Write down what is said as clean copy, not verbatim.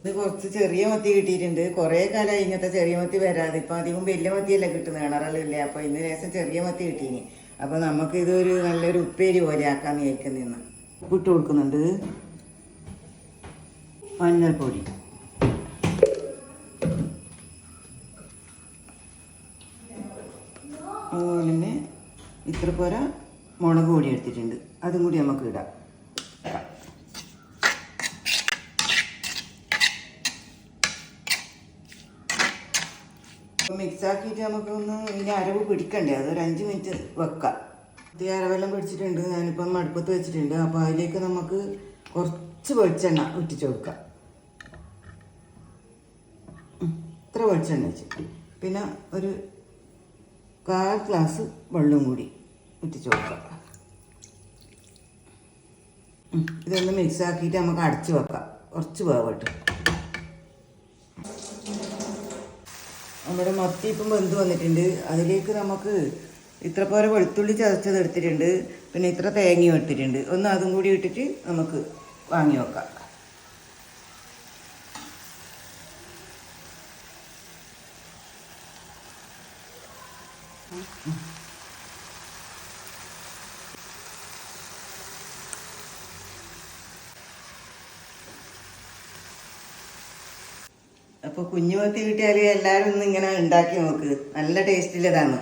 ഇത് കുറച്ച് ചെറിയ മത്തി കിട്ടിയിട്ടുണ്ട്. കുറേ കാലമായി ഇങ്ങനത്തെ ചെറിയ മത്തി വരാതെ. ഇപ്പം അധികം വലിയ മത്തിയല്ല കിട്ടുന്നത്, കിണറല്ലേ. അപ്പോൾ ഇന്ന് ശേഷം ചെറിയ മത്തി കിട്ടീനി. അപ്പോൾ നമുക്ക് ഇതൊരു നല്ലൊരു ഉപ്പേരി പോലെ ആക്കാന്ന് വിചാരിക്കുന്ന. ഉപ്പിട്ട് കൊടുക്കുന്നുണ്ട്, മഞ്ഞൾപ്പൊടി, അതുപോലെ തന്നെ ഇത്ര പോരാ മുളക് പൊടി എടുത്തിട്ടുണ്ട്, അതും കൂടി നമുക്ക് ഇടാം. മിക്സാക്കിയിട്ട് നമുക്കൊന്ന് ഇതിൻ്റെ അരവ് പിടിക്കണ്ടേ, അതൊരു 5 മിനിറ്റ് വെക്കാം. ഇത് അരവെല്ലാം പിടിച്ചിട്ടുണ്ട്. ഞാനിപ്പം അടുപ്പത്ത് വെച്ചിട്ടുണ്ട്. അപ്പോൾ അതിലേക്ക് നമുക്ക് കുറച്ച് വെളിച്ചെണ്ണ ഇട്ടിച്ച് കൊടുക്കാം. ഇത്ര വെളിച്ചെണ്ണ വെച്ച്, പിന്നെ ഒരു 1/4 ഗ്ലാസ് വെള്ളം കൂടി ഇട്ടിച്ച് കൊടുക്കാം. ഇതൊന്ന് മിക്സാക്കിയിട്ട് നമുക്ക് അടച്ച് വെക്കാം, കുറച്ച് വേവിട്ട്. നമ്മുടെ മത്തി ഇപ്പം വെന്ത് വന്നിട്ടുണ്ട്. അതിലേക്ക് നമുക്ക് ഇത്ര പോലെ വെളുത്തുള്ളി ചതച്ചത് എടുത്തിട്ടുണ്ട്, പിന്നെ ഇത്ര തേങ്ങയും ഇട്ടിട്ടുണ്ട്. ഒന്ന് അതും കൂടി ഇട്ടിട്ട് നമുക്ക് വാങ്ങി വെക്കാം. അപ്പോൾ കുഞ്ഞു മത്തി കിട്ടിയാൽ എല്ലാവരും ഒന്ന് ഇങ്ങനെ ഉണ്ടാക്കി നോക്ക്, നല്ല ടേസ്റ്റിലതാണ്.